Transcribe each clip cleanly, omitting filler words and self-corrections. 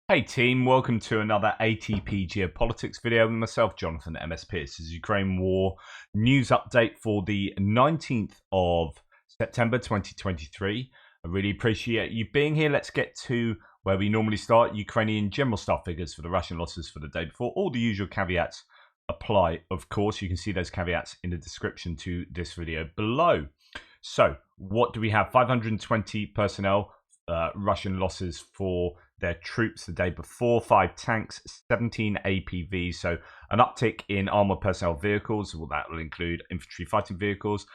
Hey team, welcome to another ATP Geopolitics video with myself, Jonathan MS Pierce. This is Ukraine War news update for the 19th of September 2023. I really appreciate you being here. Let's get to where we normally start. Ukrainian general staff figures for the Russian losses for the day before. All the usual caveats apply, of course. You can see those caveats in the description to this video below. So, what do we have? 520 personnel, Russian losses for their troops the day before, 5 tanks, 17 APVs, so an uptick in armored personnel vehicles. Well, that will include infantry fighting vehicles,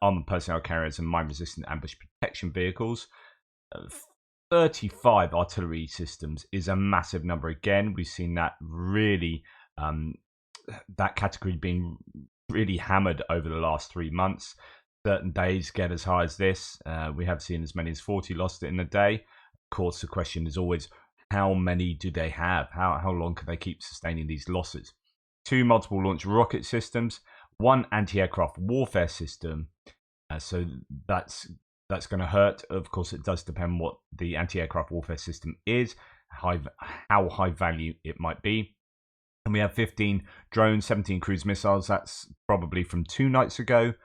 armored personnel carriers, and mine-resistant ambush protection vehicles. 35 artillery systems is a massive number again. We've seen that really, that category being really hammered over the last 3 months. Certain days get as high as this. We have seen as many as 40 lost in a day. Of course, the question is always, how many do they have? How long can they keep sustaining these losses? 2 multiple launch rocket systems, 1 anti-aircraft warfare system. So that's going to hurt. Of course, it does depend what the anti-aircraft warfare system is, how high value it might be. And we have 15 drones, 17 cruise missiles. That's probably from 2 nights ago.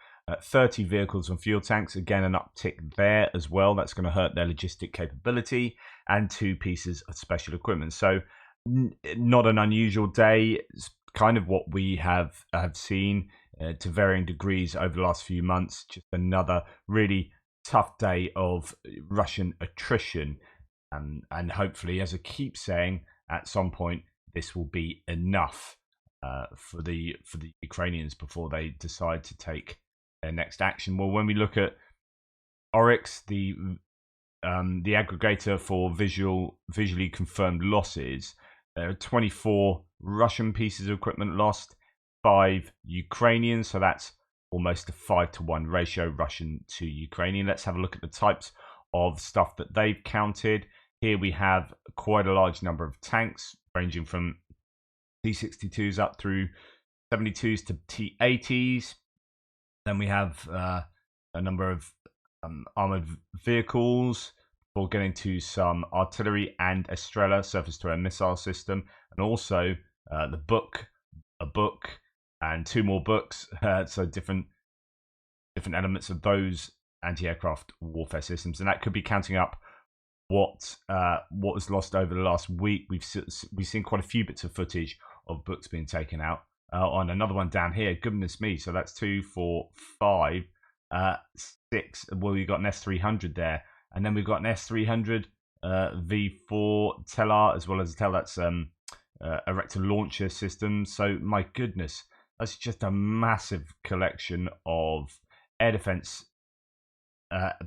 30 vehicles and fuel tanks, again an uptick there as well. That's going to hurt their logistic capability, and 2 pieces of special equipment. So not an unusual day. It's kind of what we have seen to varying degrees over the last few months. Just another really tough day of Russian attrition, and hopefully, as I keep saying, at some point this will be enough for the Ukrainians before they decide to take their next action. Well, when we look at Oryx, the aggregator for visually confirmed losses, there are 24 Russian pieces of equipment lost, 5 Ukrainian, so that's almost a 5-to-1 ratio, Russian to Ukrainian. Let's have a look at the types of stuff that they've counted. Here we have quite a large number of tanks, ranging from T-62s up through 72s to T-80s. Then we have a number of armored vehicles, before getting to some artillery and Estrella surface-to-air missile system, and also a book, and 2 more books. So different elements of those anti-aircraft warfare systems, and that could be counting up what was lost over the last week. We've seen quite a few bits of footage of books being taken out. On another one down here, goodness me, so that's 2, 4, 5, 6. Well, we've got an S300 there, and then we've got an S300 V4 Telar, as well as a Tel that's Erector launcher system. So my goodness, that's just a massive collection of air defense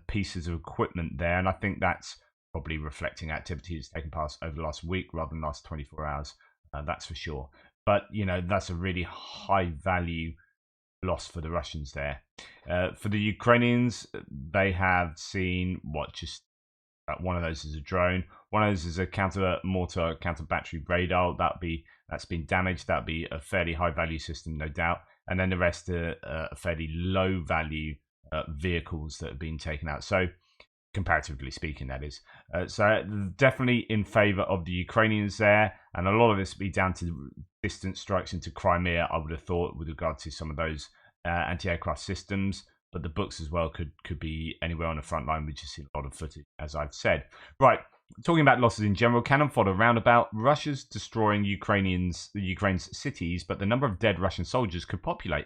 pieces of equipment there, and I think that's probably reflecting activities taken place over the last week rather than the last 24 hours. That's for sure. But, you know, that's a really high value loss for the Russians there. For the Ukrainians, they have seen just one of those is a drone. One of those is a counter-mortar, counter-battery radar. That's been damaged. That'd be a fairly high value system, no doubt. And then the rest are fairly low value vehicles that have been taken out. So, comparatively speaking, that is. So definitely in favour of the Ukrainians there, and a lot of this will be down to distant strikes into Crimea, I would have thought, with regard to some of those anti-aircraft systems, but the books as well could be anywhere on the front line. We just see a lot of footage, as I've said. Right, talking about losses in general, cannon fodder roundabout. Russia's destroying Ukraine's cities, but the number of dead Russian soldiers could populate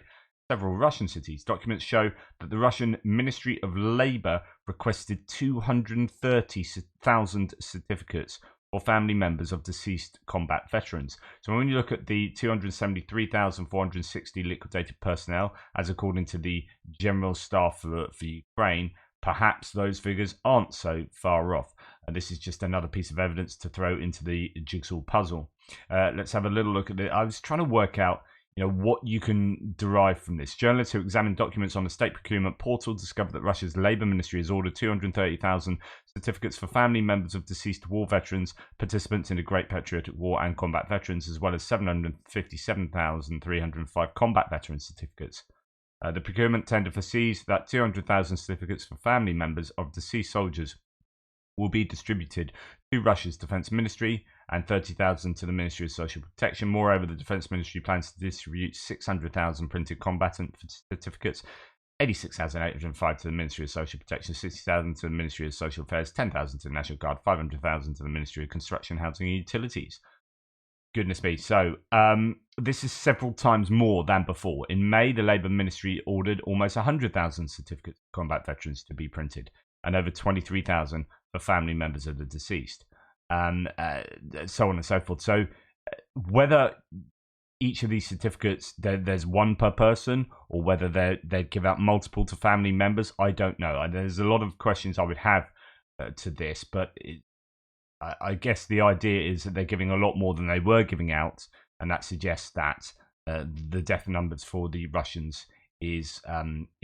several Russian cities. Documents show that the Russian Ministry of Labour requested 230,000 certificates for family members of deceased combat veterans. So when you look at the 273,460 liquidated personnel, as according to the General Staff for Ukraine, perhaps those figures aren't so far off. And this is just another piece of evidence to throw into the jigsaw puzzle. Let's have a little look at it. I was trying to work out what you can derive from this. Journalists who examined documents on the state procurement portal discovered that Russia's Labour Ministry has ordered 230,000 certificates for family members of deceased war veterans, participants in the Great Patriotic War, and combat veterans, as well as 757,305 combat veteran certificates. The procurement tender foresees that 200,000 certificates for family members of deceased soldiers will be distributed to Russia's defense ministry and 30,000 to the Ministry of Social Protection. Moreover, the defense ministry plans to distribute 600,000 printed combatant certificates, 86,805 to the Ministry of Social Protection, 60,000 to the Ministry of Social Affairs, 10,000 to the National Guard, 500,000 to the Ministry of Construction, Housing and Utilities. Goodness me. So this is several times more than before. In May, the Labour Ministry ordered almost 100,000 certificates of combat veterans to be printed and over 23,000 for family members of the deceased, so on and so forth. So whether each of these certificates, there's one per person, or whether they give out multiple to family members, I don't know. There's a lot of questions I would have to this, but I guess the idea is that they're giving a lot more than they were giving out, and that suggests that the death numbers for the Russians is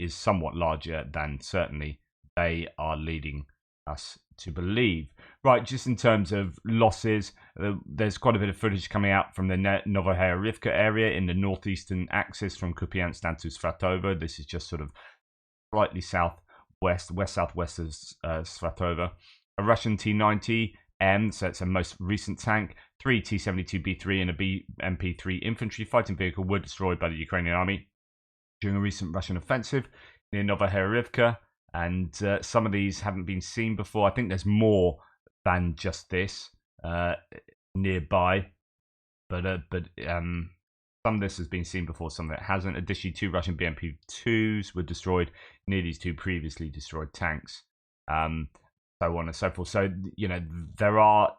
somewhat larger than certainly they are leading us to believe. Right, just in terms of losses, there's quite a bit of footage coming out from the Novohayarivka area in the northeastern axis from Kupiansk down to Svatova. This is just sort of slightly west-southwest of Svatova. A Russian T-90 so it's a most recent tank, 3 T-72B3 and a BMP-3 infantry fighting vehicle were destroyed by the Ukrainian army during a recent Russian offensive near Novohayarivka, and some of these haven't been seen before. I think there's more than just this nearby, but some of this has been seen before, some of it hasn't. Additionally, 2 Russian BMP-2s were destroyed near these 2 previously destroyed tanks. So on and so forth. So, there are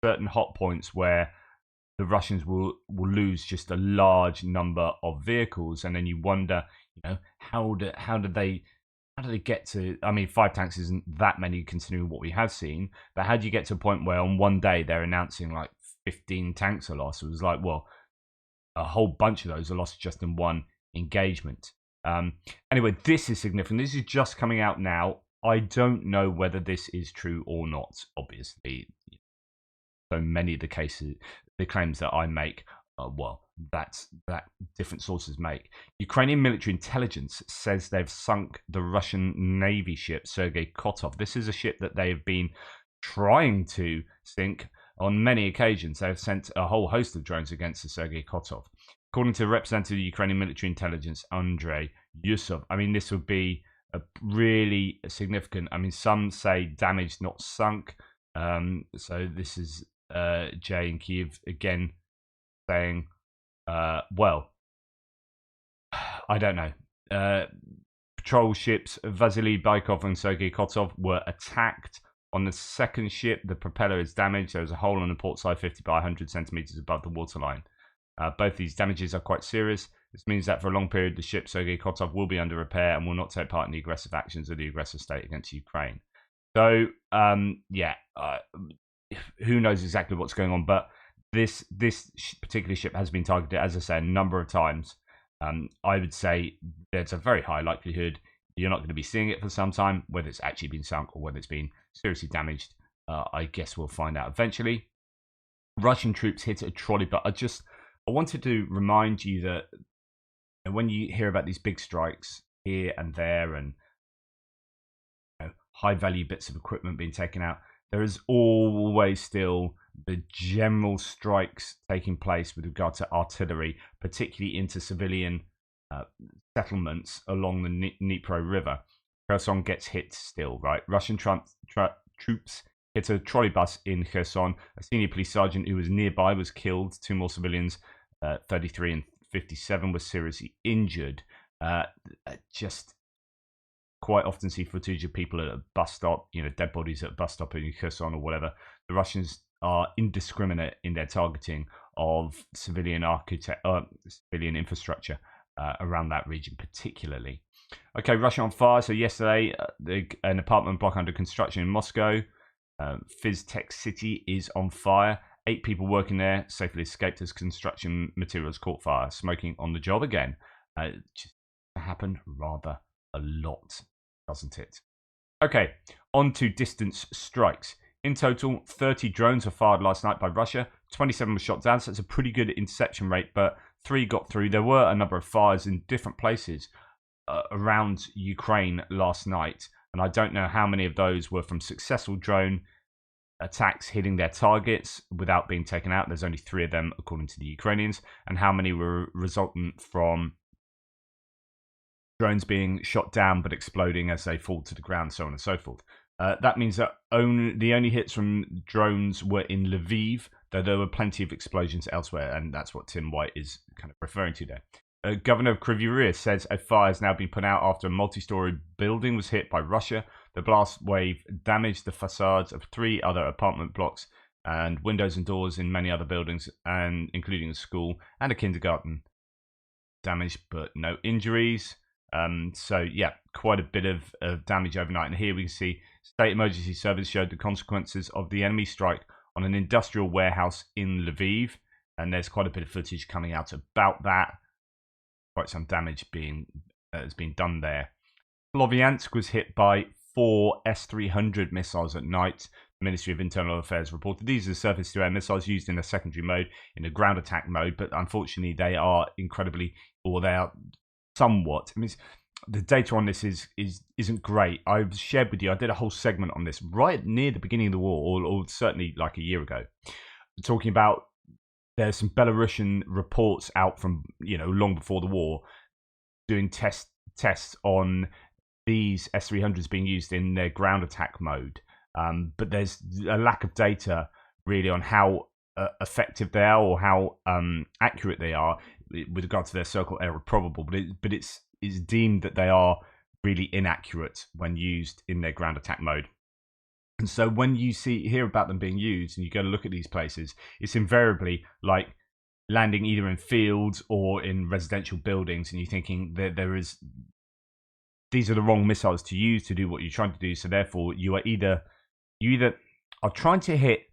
certain hot points where the Russians will lose just a large number of vehicles, and then you wonder, how did they get to? I mean, 5 tanks isn't that many considering what we have seen, but how do you get to a point where on one day they're announcing like 15 tanks are lost? It was like, well, a whole bunch of those are lost just in one engagement. Anyway, this is significant. This is just coming out now. I don't know whether this is true or not. Obviously, so many of the claims that I make, that different sources make. Ukrainian military intelligence says they've sunk the Russian Navy ship Sergei Kotov. This is a ship that they have been trying to sink on many occasions. They have sent a whole host of drones against the Sergei Kotov. According to the representative of Ukrainian military intelligence, Andrei Yusov, I mean, this would be really significant. I mean, some say damaged, not sunk. So this is Jay in Kiev again saying, well, I don't know. Patrol ships Vasily Baikov and Sergei Kotov were attacked. On the second ship, the propeller is damaged. There was a hole on the port side 50 by 100 centimeters above the waterline. Both these damages are quite serious. This means that for a long period, the ship Sergei Kotov will be under repair and will not take part in the aggressive actions of the aggressor state against Ukraine. So, who knows exactly what's going on? But this particular ship has been targeted, as I say, a number of times. I would say there's a very high likelihood you're not going to be seeing it for some time, whether it's actually been sunk or whether it's been seriously damaged. I guess we'll find out eventually. Russian troops hit a trolley, but I wanted to remind you that when you hear about these big strikes here and there and high value bits of equipment being taken out, there is always still the general strikes taking place with regard to artillery, particularly into civilian settlements along the Dnipro River. Kherson gets hit still, right? Russian troops hit a trolley bus in Kherson. A senior police sergeant who was nearby was killed. 2 more civilians, 33 and 57, were seriously injured. Just quite often see footage of people at a bus stop, dead bodies at a bus stop in Kherson or whatever. The Russians are indiscriminate in their targeting of civilian infrastructure around that region particularly. Okay, Russia on fire. So yesterday, an apartment block under construction in Moscow, Fiztech City, is on fire. 8 people working there safely escaped as construction materials caught fire. Smoking on the job again. Just happen rather a lot, doesn't it? Okay, on to distance strikes. In total, 30 drones were fired last night by Russia. 27 were shot down, so it's a pretty good interception rate, but 3 got through. There were a number of fires in different places around Ukraine last night, and I don't know how many of those were from successful drone attacks hitting their targets without being taken out. There's only 3 of them, according to the Ukrainians, and how many were resultant from drones being shot down but exploding as they fall to the ground, so on and so forth. That means that the only hits from drones were in Lviv, though there were plenty of explosions elsewhere, and that's what Tim White is kind of referring to there. Governor of Kryvyi Rih says a fire has now been put out after a multi-story building was hit by Russia. The blast wave damaged the facades of 3 other apartment blocks and windows and doors in many other buildings, and including a school and a kindergarten. Damaged but no injuries. So yeah, quite a bit of damage overnight. And here we can see State Emergency Service showed the consequences of the enemy strike on an industrial warehouse in Lviv, and there's quite a bit of footage coming out about that. Quite some damage has been done there. Sloviansk was hit by 4 S-300 missiles at night. The Ministry of Internal Affairs reported these are surface-to-air missiles used in a secondary mode, in a ground attack mode, but unfortunately they are somewhat. I mean, the data on this isn't great. I've shared with you, I did a whole segment on this right near the beginning of the war, or certainly like a year ago, talking about there's some Belarusian reports out from, long before the war, doing tests on these S-300s being used in their ground attack mode. But there's a lack of data really on how effective they are or how accurate they are with regard to their circle error probable, but it's deemed that they are really inaccurate when used in their ground attack mode. And so when you hear about them being used and you go to look at these places, it's invariably like landing either in fields or in residential buildings, and you're thinking that these are the wrong missiles to use to do what you're trying to do. So therefore, you either are trying to hit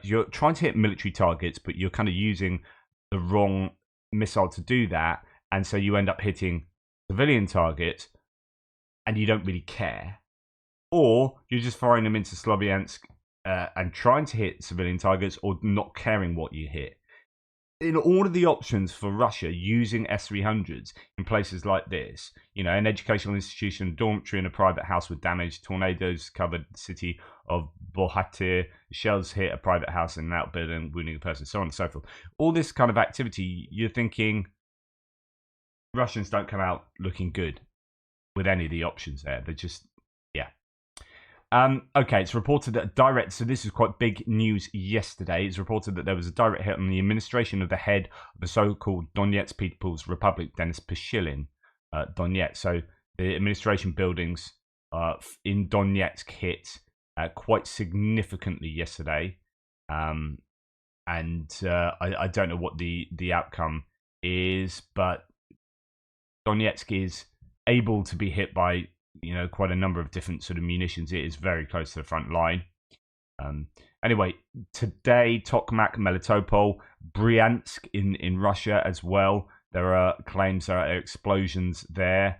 you're trying to hit military targets, but you're kind of using the wrong missile to do that, and so you end up hitting civilian targets and you don't really care. Or you're just firing them into Sloviansk and trying to hit civilian targets, or not caring what you hit. In all of the options for Russia using S-300s in places like this, an educational institution, a dormitory, and a private house were damaged. Tornadoes covered the city of Bohatyr. Shells hit a private house in an outbuilding, wounding a person, so on and so forth. All this kind of activity, you're thinking Russians don't come out looking good with any of the options there. They're just, yeah. Okay, it's reported that so this is quite big news yesterday. It's reported that there was a direct hit on the administration of the head of the so-called Donetsk People's Republic, Denis Pushilin, Donetsk. So the administration buildings in Donetsk hit quite significantly yesterday. And I don't know what the outcome is, but Donetsk is able to be hit by quite a number of different sort of munitions. It is very close to the front line. Anyway, today, Tokmak, Melitopol, Bryansk in Russia as well. There are claims there are explosions there.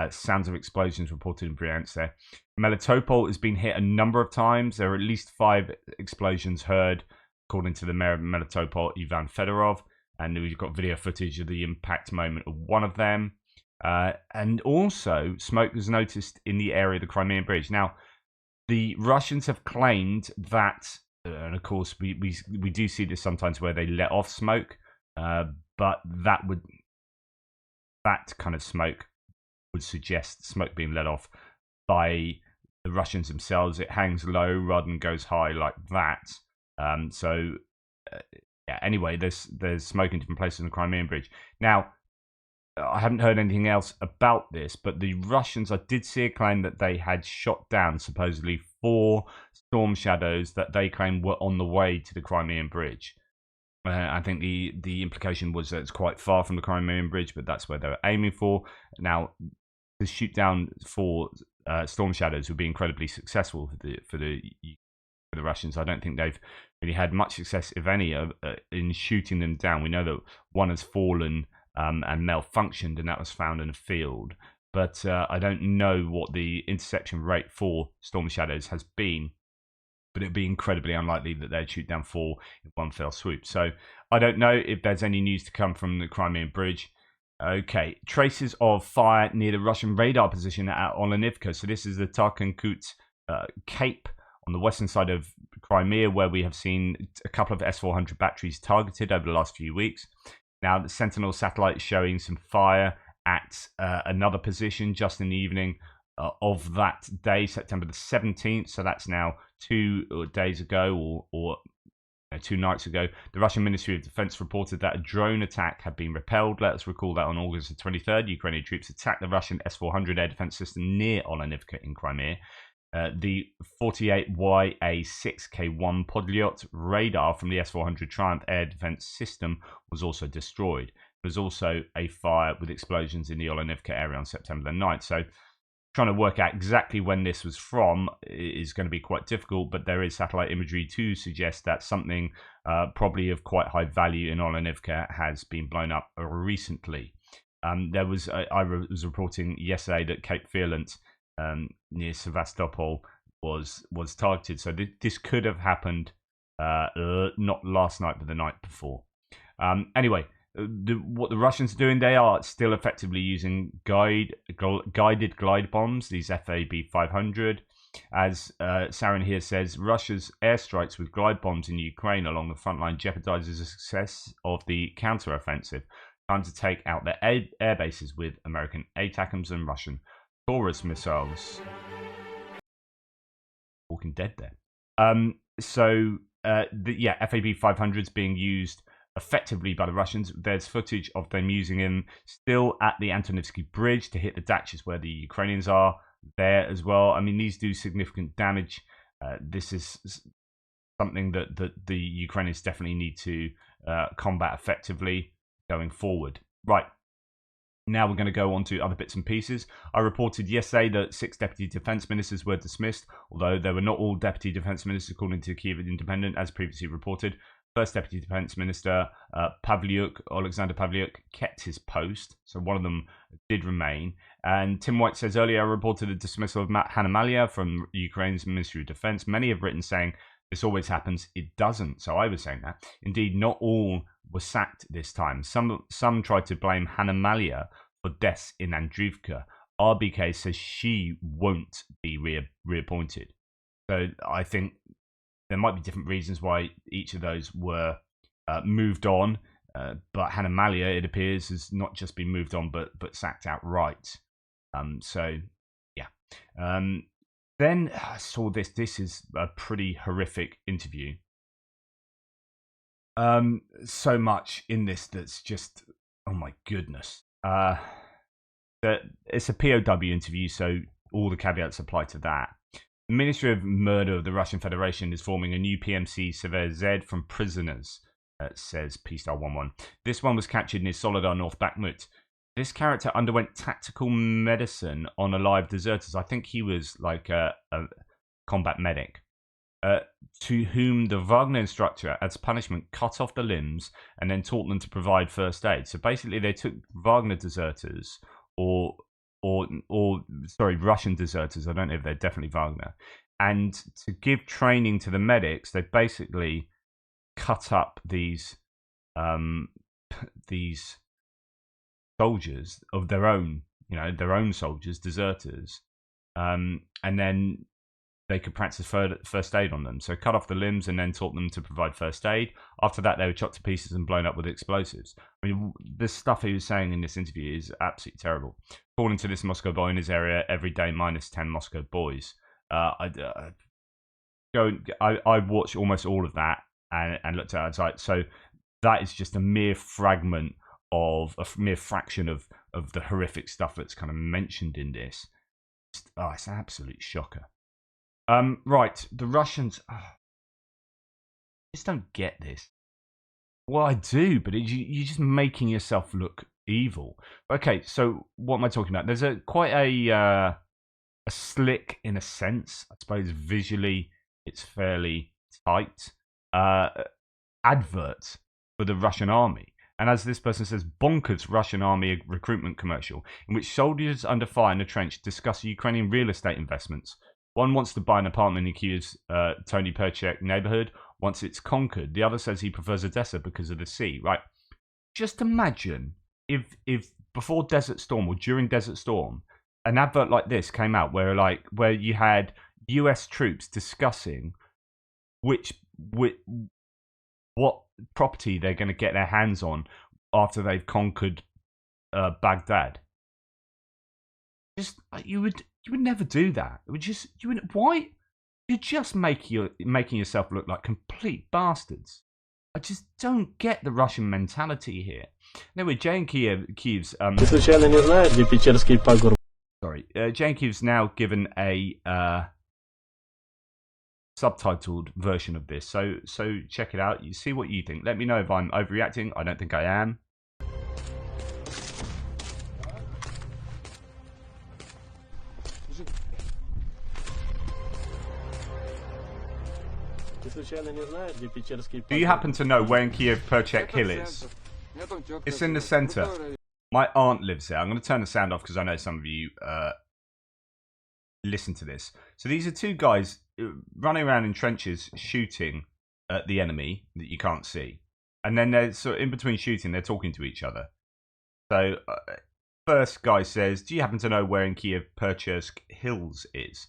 Sounds of explosions reported in Bryansk there. Melitopol has been hit a number of times. There are at least 5 explosions heard, according to the mayor of Melitopol, Ivan Fedorov. And we've got video footage of the impact moment of one of them. And also, smoke was noticed in the area of the Crimean Bridge. Now, the Russians have claimed that, and of course, we do see this sometimes where they let off smoke, but that kind of smoke would suggest smoke being let off by the Russians themselves. It hangs low rather than goes high like that. Yeah. Anyway, there's smoke in different places in the Crimean Bridge. Now, I haven't heard anything else about this, but the Russians, I did see a claim that they had shot down supposedly 4 Storm Shadows that they claimed were on the way to the Crimean Bridge. I think the implication was that it's quite far from the Crimean Bridge, but that's where they were aiming for. Now, to shoot down 4 Storm Shadows would be incredibly successful for the Russians. I don't think they've really had much success, if any, in shooting them down. We know that one has fallen and malfunctioned, and that was found in a field. But I don't know what the interception rate for Storm Shadows has been. But it'd be incredibly unlikely that they'd shoot down 4 in one fell swoop. So I don't know if there's any news to come from the Crimean Bridge. Okay, traces of fire near the Russian radar position at Olenivka. So this is the Tarkankut Cape on the western side of Crimea, where we have seen a couple of S-400 batteries targeted over the last few weeks. Now, the Sentinel satellite is showing some fire at another position just in the evening of that day, September the 17th. So that's now 2 days ago, or 2 nights ago. The Russian Ministry of Defense reported that a drone attack had been repelled. Let us recall that on August the 23rd, Ukrainian troops attacked the Russian S-400 air defense system near Olenivka in Crimea. The 48YA6K1 Podlyot radar from the S-400 Triumph air defense system was also destroyed. There was also a fire with explosions in the Olenivka area on September the 9th. So trying to work out exactly when this was from is going to be quite difficult, but there is satellite imagery to suggest that something probably of quite high value in Olenivka has been blown up recently. I was reporting yesterday that Cape Violet near Sevastopol was targeted. So this could have happened not last night, but the night before. Anyway, what the Russians are doing, they are still effectively using guided glide bombs, these FAB-500. As Sarin here says, Russia's airstrikes with glide bombs in Ukraine along the front line jeopardizes the success of the counteroffensive. Time to take out their air bases with American ATACMS and Russian Taurus missiles. Walking Dead there. FAB-500s being used effectively by the Russians. There's footage of them using him still at the Antonivsky Bridge to hit the datches where the Ukrainians are there as well. I mean, these do significant damage. This is something that the Ukrainians definitely need to combat effectively going forward. Right. Now we're going to go on to other bits and pieces. I reported yesterday that 6 deputy defense ministers were dismissed, although they were not all deputy defense ministers, according to Kyiv Independent, as previously reported. First Deputy Defense Minister Alexander Pavlyuk, kept his post, so one of them did remain. And Tim White says, earlier I reported the dismissal of Hanna Maliar from Ukraine's Ministry of Defense. Many have written saying this always happens. It doesn't. So I was saying that. Indeed, not all were sacked this time. Some tried to blame Hanna Maliar for deaths in Andriivka. RBK says she won't be reappointed. So I think there might be different reasons why each of those were moved on, but Hanna Maliar, it appears, has not just been moved on, but sacked outright. Then I saw this. This is a pretty horrific interview. So much in this that's just, oh my goodness. It's a POW interview, so all the caveats apply to that. The Ministry of Murder of the Russian Federation is forming a new PMC Sever Z from prisoners, says P*11. This one was captured near Soledar, North Bakhmut. This character underwent tactical medicine on alive deserters. I think he was like a combat medic, to whom the Wagner instructor, as punishment, cut off the limbs and then taught them to provide first aid. So basically, they took Wagner deserters, Russian deserters. I don't know if they're definitely Wagner. And to give training to the medics, they basically cut up these soldiers of their own, their own soldiers, deserters, and then they could practice first aid on them. So cut off the limbs and then taught them to provide first aid. After that, they were chopped to pieces and blown up with explosives. I mean, the stuff he was saying in this interview is absolutely terrible. According to this Moscow boy in his area, every day minus 10 Moscow boys. I watched almost all of that and looked at it. Like, so that is just a mere fragment of a mere fraction of the horrific stuff that's kind of mentioned in this. It's an absolute shocker. Right, the Russians just don't get this. Well, I do, but you're just making yourself look evil. Okay, so what am I talking about? There's quite a slick, in a sense, I suppose visually it's fairly tight, advert for the Russian army. And as this person says, bonkers Russian army recruitment commercial in which soldiers under fire in a trench discuss Ukrainian real estate investments. One wants to buy an apartment in Kiev's Tony Perchek neighborhood once it's conquered. The other says he prefers Odessa because of the sea. Right? Just imagine if before Desert Storm or during Desert Storm, an advert like this came out where you had US troops discussing which what property they're going to get their hands on after they've conquered Baghdad. Just you would never do that. It would just why? You're just making yourself look like complete bastards. I just don't get the Russian mentality here. Anyway, Jay and Kiev's Jay and Kiev's now given a subtitled version of this. So check it out. You see what you think. Let me know if I'm overreacting. I don't think I am. Do you happen to know where in Kiev Perchek Hill is? It's in the center. My aunt lives there. I'm going to turn the sound off because I know some of you listen to this. So these are two guys running around in trenches shooting at the enemy that you can't see. And then they're sort of in between shooting, they're talking to each other. So first guy says, do you happen to know where in Kiev Perchek Hills is?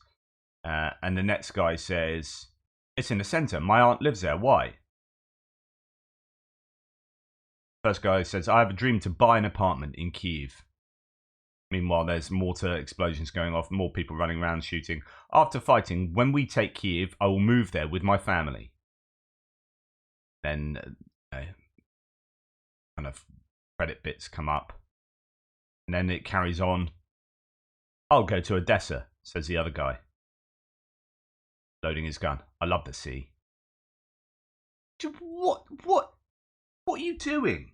And the next guy says, it's in the center. My aunt lives there. Why? First guy says, I have a dream to buy an apartment in Kiev. Meanwhile, there's mortar explosions going off, more people running around shooting. After fighting, when we take Kiev, I will move there with my family. Then kind of credit bits come up. And then it carries on. I'll go to Odessa, says the other guy, loading his gun. I love the sea. What are you doing?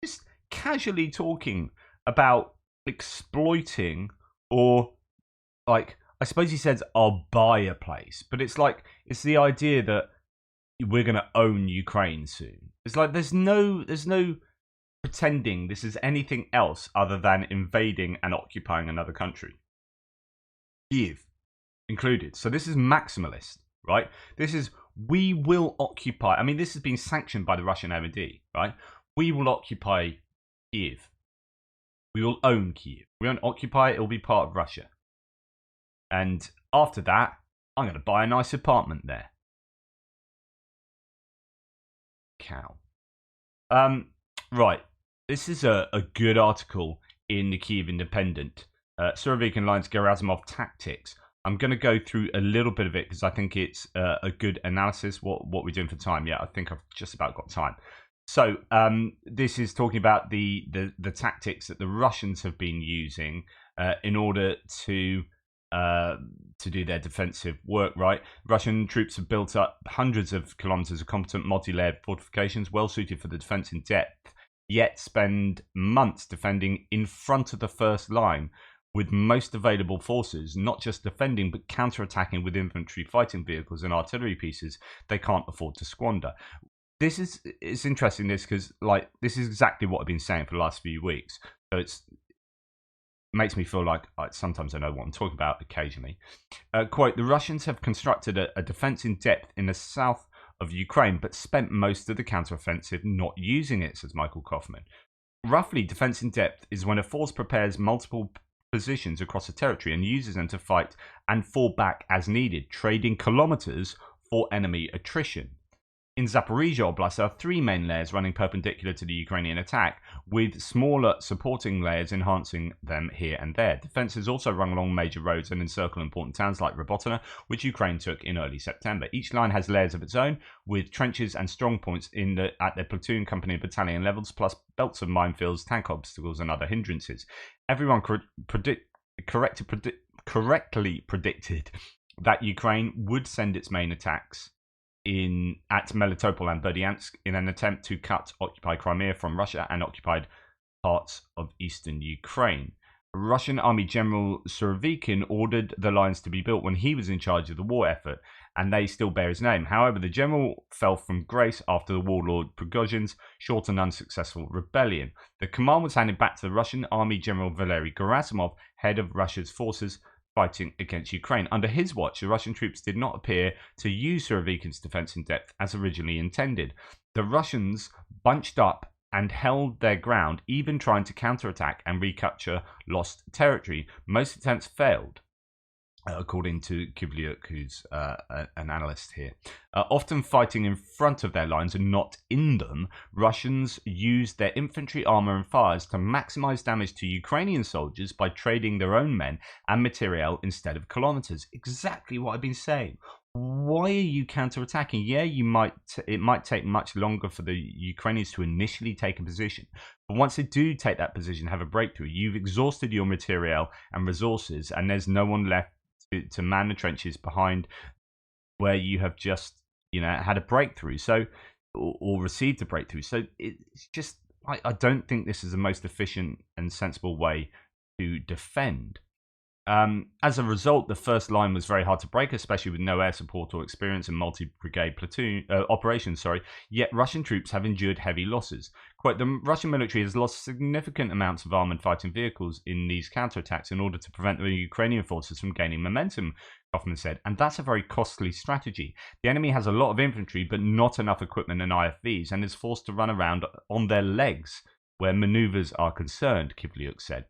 Just casually talking about exploiting, or like, I suppose he says I'll buy a place, but it's like, it's the idea that we're going to own Ukraine soon. It's like there's no pretending this is anything else other than invading and occupying another country, Kiev included. So this is maximalist, right? This is, we will occupy. I mean, this has been sanctioned by the Russian MOD, right? We will occupy Kiev. We will own Kiev. We won't occupy it. It'll be part of Russia. And after that, I'm going to buy a nice apartment there. Cow. Right. This is a good article in the Kiev Independent. Surovikin Lines Gerasimov Tactics. I'm going to go through a little bit of it because I think it's a good analysis. What we're doing for time. Yeah, I think I've just about got time. So this is talking about the tactics that the Russians have been using in order to do their defensive work, right? Russian troops have built up hundreds of kilometers of competent multi-layered fortifications well suited for the defense in depth, yet spend months defending in front of the first line with most available forces, not just defending, but counter-attacking with infantry fighting vehicles and artillery pieces they can't afford to squander. It's interesting, this, because like this is exactly what I've been saying for the last few weeks. So it makes me feel like sometimes I know what I'm talking about occasionally. Quote, the Russians have constructed a defense in depth in the south of Ukraine, but spent most of the counteroffensive not using it, says Michael Kaufman. Roughly, defense in depth is when a force prepares multiple positions across a territory and uses them to fight and fall back as needed, trading kilometers for enemy attrition. In Zaporizhia Oblast, there are three main layers running perpendicular to the Ukrainian attack, with smaller supporting layers enhancing them here and there. Defences also run along major roads and encircle important towns like Robotyne, which Ukraine took in early September. Each line has layers of its own, with trenches and strong points at their platoon, company, and battalion levels, plus belts of minefields, tank obstacles, and other hindrances. Everyone correctly predicted that Ukraine would send its main attacks at Melitopol and Berdyansk in an attempt to cut occupied Crimea from Russia and occupied parts of eastern Ukraine. Russian Army General Surovikin ordered the lines to be built when he was in charge of the war effort, and they still bear his name. However, the general fell from grace after the warlord Prigozhin's short and unsuccessful rebellion. The command was handed back to the Russian Army General Valery Gerasimov, head of Russia's forces fighting against Ukraine. Under his watch, the Russian troops did not appear to use Surovikin's defense in depth as originally intended. The Russians bunched up and held their ground, even trying to counterattack and recapture lost territory. Most attempts failed. according to Kivliuk, who's an analyst here. Often fighting in front of their lines and not in them, Russians used their infantry armor and fires to maximize damage to Ukrainian soldiers by trading their own men and materiel instead of kilometers. Exactly what I've been saying. Why are you counterattacking? Yeah, it might take much longer for the Ukrainians to initially take a position, but once they do take that position, have a breakthrough, you've exhausted your materiel and resources, and there's no one left to man the trenches behind where you have just had a breakthrough, so or received a breakthrough. So it's just I don't think this is the most efficient and sensible way to defend. As a result, the first line was very hard to break, especially with no air support or experience in multi-brigade platoon operations. Yet Russian troops have endured heavy losses. Quote, the Russian military has lost significant amounts of armored fighting vehicles in these counterattacks in order to prevent the Ukrainian forces from gaining momentum, Kaufman said, and that's a very costly strategy. The enemy has a lot of infantry, but not enough equipment and IFVs, and is forced to run around on their legs where maneuvers are concerned, Kivliuk said.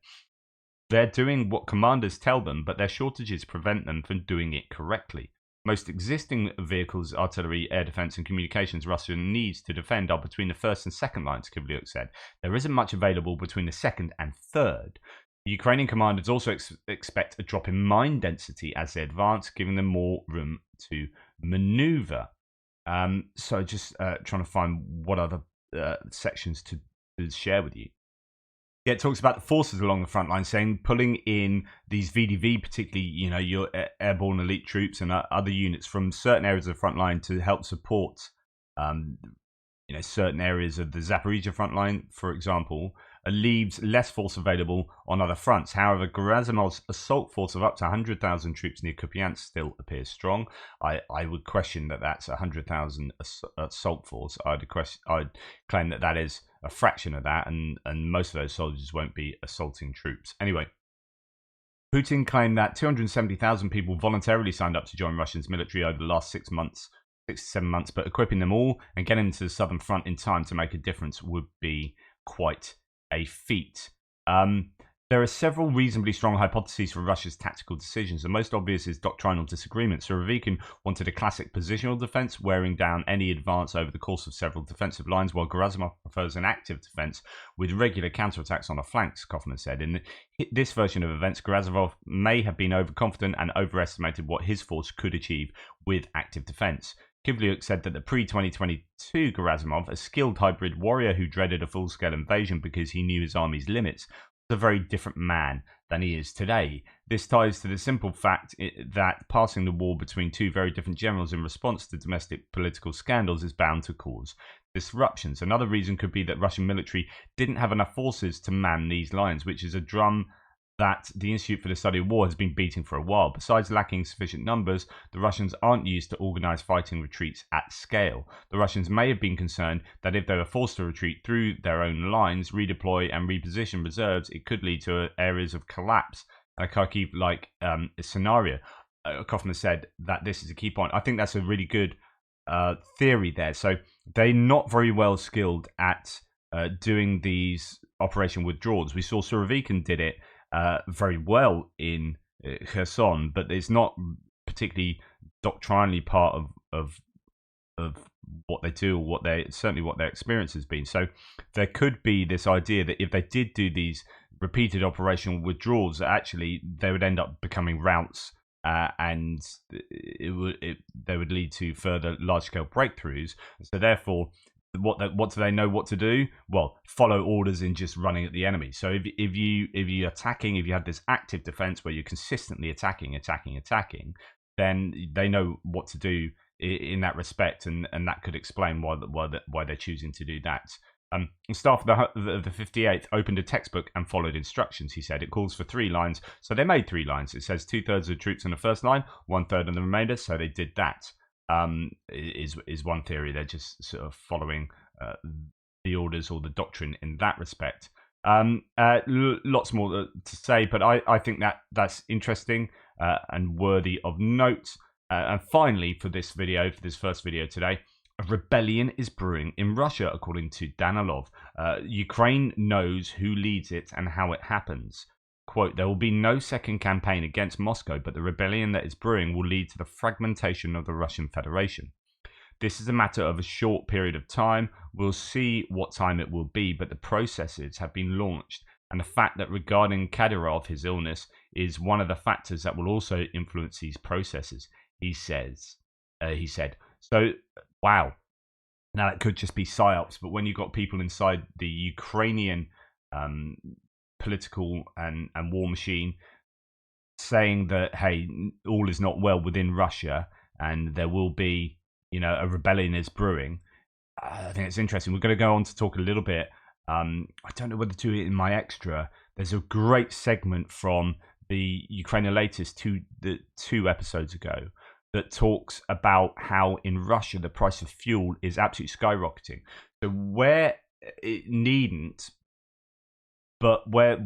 They're doing what commanders tell them, but their shortages prevent them from doing it correctly. Most existing vehicles, artillery, air defense, and communications Russia needs to defend are between the first and second lines, Kivliuk said. There isn't much available between the second and third. The Ukrainian commanders also expect a drop in mine density as they advance, giving them more room to maneuver. So just trying to find what other sections to share with you. Yeah, it talks about the forces along the front line, saying pulling in these VDV, particularly, your airborne elite troops and other units from certain areas of the front line to help support, certain areas of the Zaporizhia front line, for example, leaves less force available on other fronts. However, Gerasimov's assault force of up to 100,000 troops near Kupiansk still appears strong. I would question that that's 100,000 assault force. I'd claim that is a fraction of that, and most of those soldiers won't be assaulting troops. Anyway, Putin claimed that 270,000 people voluntarily signed up to join Russia's military over the last 6 to 7 months, but equipping them all and getting them to the southern front in time to make a difference would be quite a feat. There are several reasonably strong hypotheses for Russia's tactical decisions. The most obvious is doctrinal disagreement. Surovikin wanted a classic positional defense, wearing down any advance over the course of several defensive lines, while Gerasimov prefers an active defense with regular counterattacks on the flanks, Kaufman said. In this version of events, Gerasimov may have been overconfident and overestimated what his force could achieve with active defense. Kivliuk said that the pre-2022 Gerasimov, a skilled hybrid warrior who dreaded a full-scale invasion because he knew his army's limits, a very different man than he is today. This ties to the simple fact that passing the war between two very different generals in response to domestic political scandals is bound to cause disruptions. Another reason could be that Russian military didn't have enough forces to man these lines, which is a drum that the Institute for the Study of War has been beating for a while. Besides lacking sufficient numbers, the Russians aren't used to organized fighting retreats at scale. The Russians may have been concerned that if they were forced to retreat through their own lines, redeploy and reposition reserves, it could lead to areas of collapse, a Kharkiv-like scenario. Kaufman said that this is a key point. I think that's a really good theory there. So they're not very well skilled at doing these operation withdrawals. We saw Surovikin did it very well in Kherson, but it's not particularly doctrinally part of what they do, or certainly what their experience has been. So there could be this idea that if they did do these repeated operational withdrawals, actually they would end up becoming routes, and they would lead to further large-scale breakthroughs. So therefore, what do they know what to do? Well, follow orders in just running at the enemy. So if you're attacking, if you have this active defense where you're consistently attacking, then they know what to do in that respect, and that could explain why they're choosing to do that. Staff of the 58th opened a textbook and followed instructions, he said. It calls for 3 lines, so they made 3 lines. It says 2/3 of the troops in the first line, 1/3 in the remainder, so they did that. Is one theory. They're just sort of following the orders or the doctrine in that respect. Lots more to say, but I think that's interesting and worthy of note. And finally, for this first video today, a rebellion is brewing in Russia, according to Danilov. Ukraine knows who leads it and how it happens. quote, "There will be no second campaign against Moscow, but the rebellion that is brewing will lead to the fragmentation of the Russian Federation. This is a matter of a short period of time. We'll see what time it will be, but the processes have been launched. And the fact that regarding Kadyrov, his illness, is one of the factors that will also influence these processes," he said. So, wow. Now, it could just be psyops, but when you've got people inside the Ukrainian political and war machine saying that, hey, all is not well within Russia and there will be, a rebellion is brewing, I think it's interesting. We're going to go on to talk a little bit. I don't know whether to do it in my extra. There's a great segment from the Ukrainian latest two episodes ago that talks about how in Russia the price of fuel is absolutely skyrocketing. So where it needn't, but where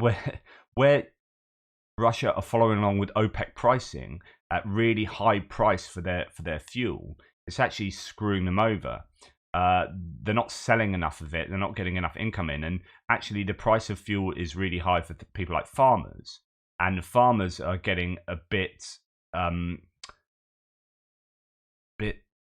Russia are following along with OPEC pricing at really high price for their fuel, it's actually screwing them over. They're not selling enough of it. They're not getting enough income in, and actually the price of fuel is really high for people like farmers, and the farmers are getting a bit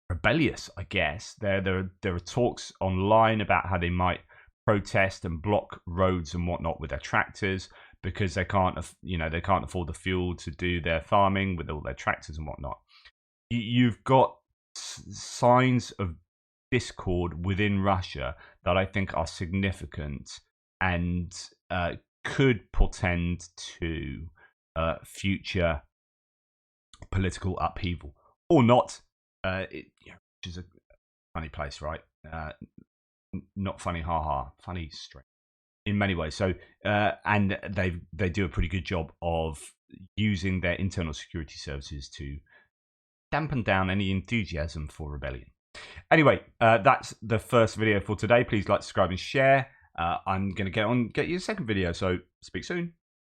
rebellious, I guess. There are talks online about how they might protest and block roads and whatnot with their tractors because they can't afford the fuel to do their farming with all their tractors and whatnot. You've got signs of discord within Russia that I think are significant and could portend to future political upheaval or not. Which is a funny place, right? Not funny, funny straight in many ways. So, and they do a pretty good job of using their internal security services to dampen down any enthusiasm for rebellion. Anyway, that's the first video for today. Please like, subscribe, and share. I'm going to get you a second video. So, speak soon.